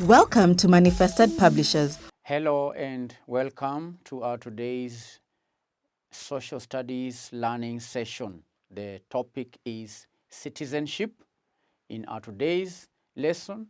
Welcome to Manifested Publishers. Hello and welcome to our today's social studies learning session. The topic is citizenship. In our today's lesson,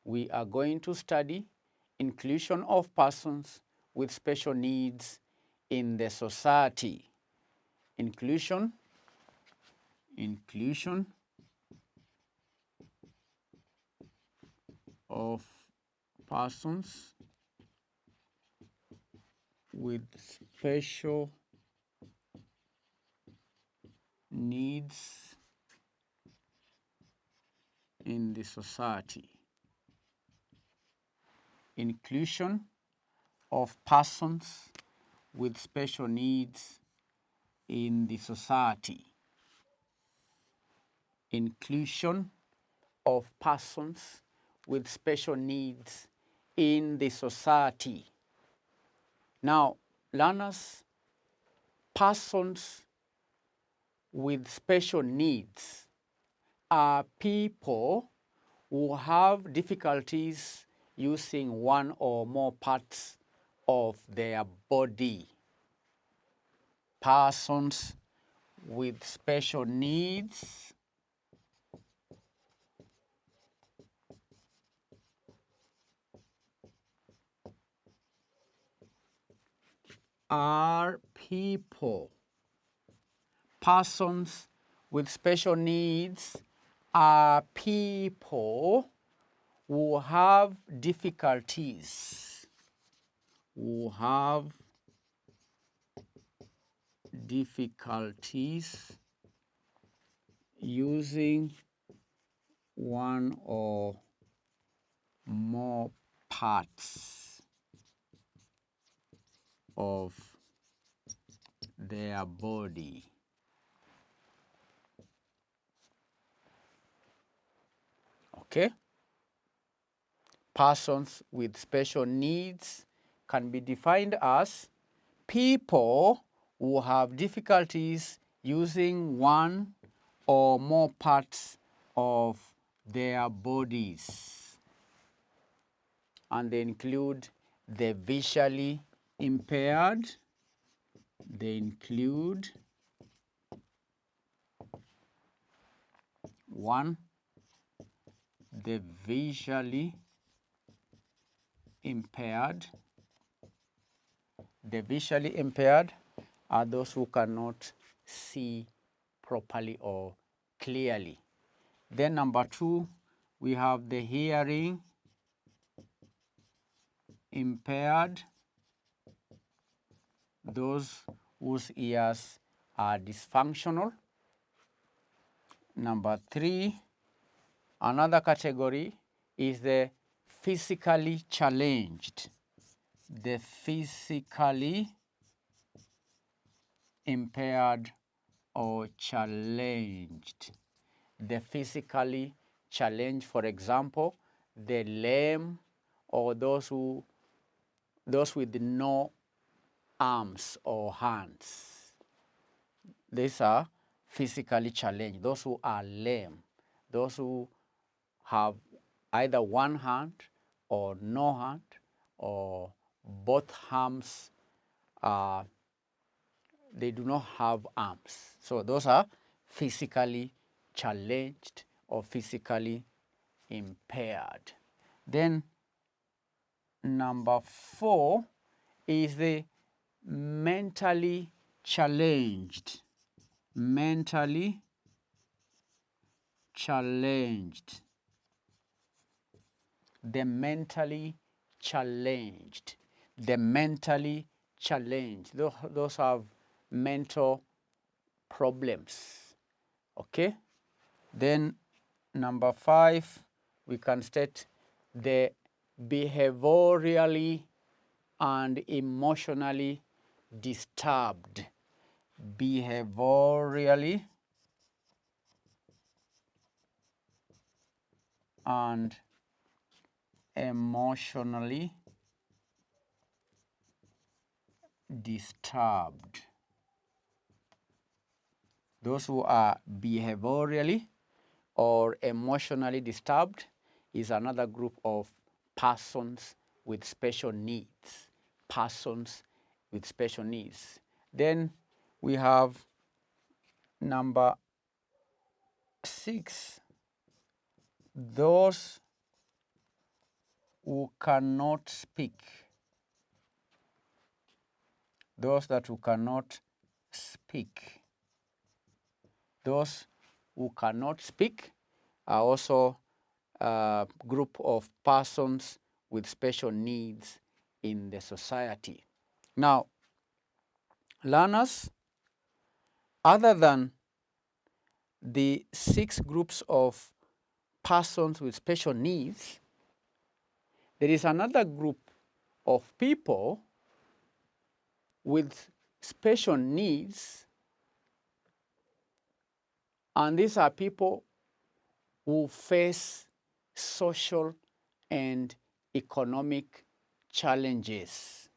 we are going to study inclusion of persons with special needs in the society. Inclusion of persons with special needs in the society. Inclusion of persons with special needs in the society. Inclusion of persons with special needs in the society. Now, learners, persons with special needs are people who have difficulties using one or more parts of their body. Persons with special needs are people. Persons with special needs are people who have difficulties, using one or more parts of their body. Okay? Persons with special needs can be defined as people who have difficulties using one or more parts of their bodies. And they include the visually impaired, the visually impaired. The visually impaired are those who cannot see properly or clearly. Then number 2, we have the hearing impaired, those whose ears are dysfunctional. Number 3, another category is the physically challenged. The physically impaired or challenged. The physically challenged, for example, the lame or those with no arms or hands. These are physically challenged. Those who are lame, those who have either one hand or no hand or both arms, they do not have arms. So those are physically challenged or physically impaired. Then number 4 is the mentally challenged. Mentally challenged. The mentally challenged. The mentally challenged. Those have mental problems. Okay? Then number 5, we can state the behaviorally and emotionally disturbed. Behaviorally and emotionally disturbed. Those who are behaviorally or emotionally disturbed is another group of persons with special needs. Persons with special needs. Then we have number 6, those who cannot speak. Those who cannot speak. Those who cannot speak are also a group of persons with special needs in the society. Now, learners, other than the 6 groups of persons with special needs, there is another group of people with special needs, and these are people who face social and economic challenges.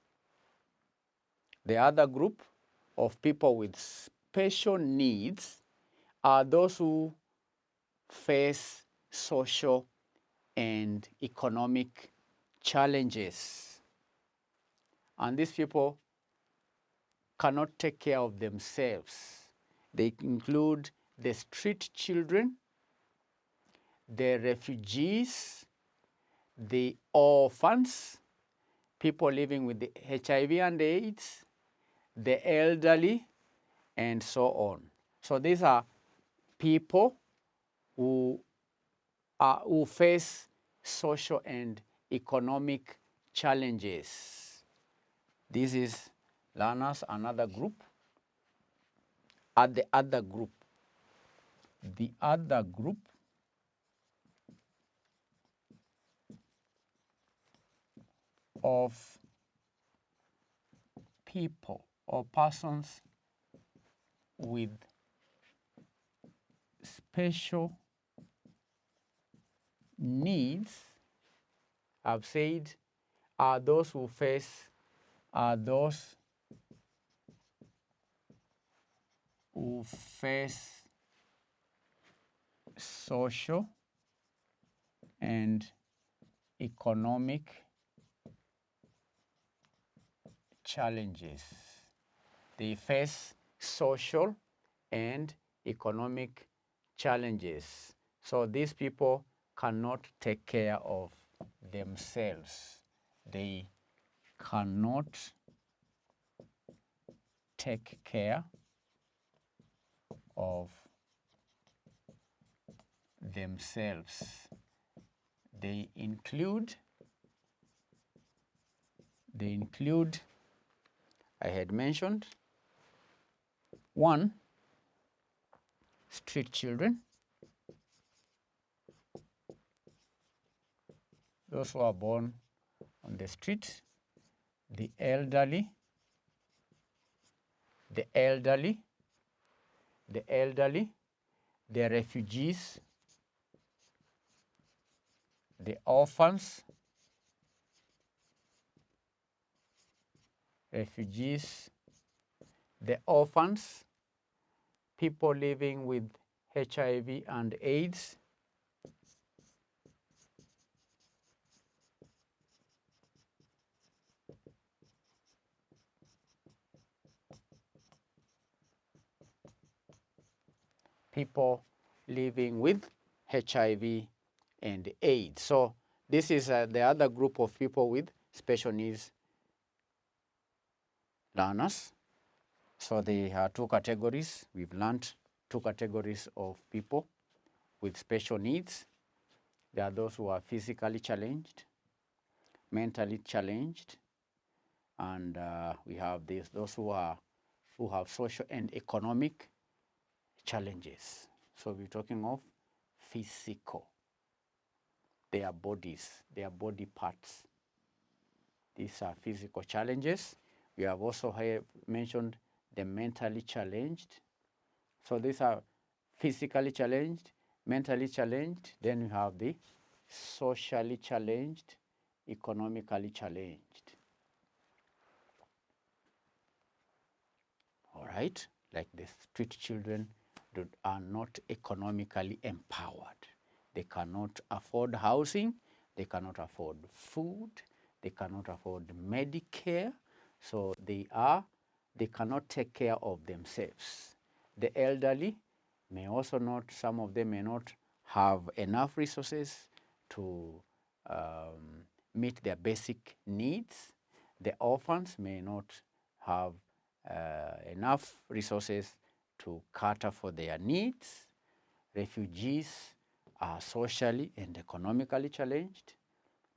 The other group of people with special needs are those who face social and economic challenges. And these people cannot take care of themselves. They include the street children, the refugees, the orphans, people living with the HIV and AIDS, the elderly, and so on. So these are people who face social and economic challenges. This is learners, another group. The other group of people or persons with special needs, I've said, are those who face social and economic challenges. They face social and economic challenges. So these people cannot take care of themselves. They cannot take care of themselves. They include, I had mentioned, 1, street children, those who are born on the street, the elderly, the refugees, the orphans, people living with HIV and AIDS, people living with HIV and AIDS. So this is the other group of people with special needs learners. So there are 2 categories. We've learned 2 categories of people with special needs. There are those who are physically challenged, mentally challenged, and we have those who have social and economic challenges. So we're talking of physical, their bodies, their body parts. These are physical challenges. We have also mentioned the mentally challenged. So these are physically challenged, mentally challenged. Then we have the socially challenged, economically challenged. All right, like the street children are not economically empowered. They cannot afford housing. they cannot afford food, they cannot afford Medicare, so they cannot take care of themselves. The elderly may also not, some of them may not have enough resources to meet their basic needs. The orphans may not have enough resources to cater for their needs. Refugees are socially and economically challenged.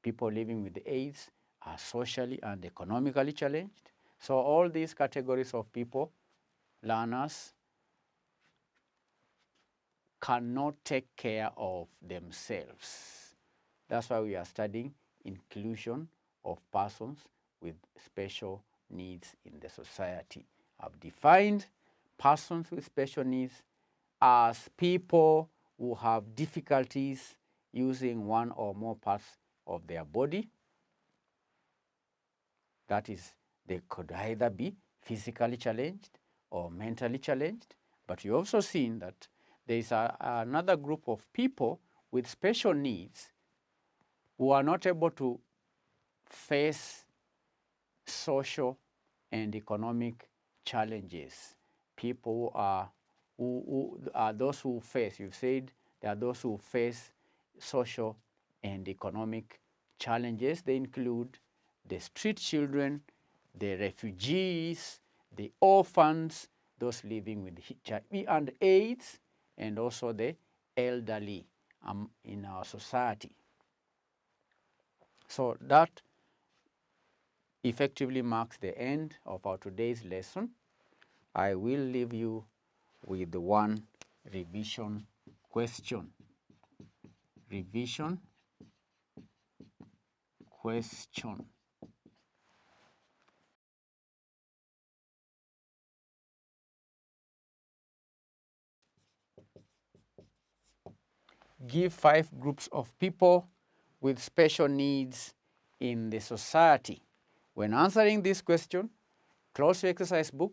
People living with AIDS are socially and economically challenged. So all these categories of people, learners, cannot take care of themselves. That's why we are studying inclusion of persons with special needs in the society. I've defined persons with special needs as people who have difficulties using one or more parts of their body. That is, they could either be physically challenged or mentally challenged. But you've also seen that there is another group of people with special needs who are not able to face social and economic challenges. People who are those who face, you've said, there are those who face social and economic challenges. They include the street children, the refugees, the orphans, those living with HIV and AIDS, and also the elderly in our society. So that effectively marks the end of our today's lesson. I will leave you with the one revision question. Revision question. Give 5 groups of people with special needs in the society. When answering this question, close your exercise book,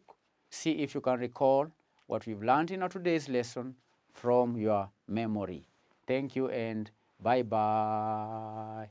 see if you can recall what we've learned in our today's lesson from your memory. Thank you and bye-bye.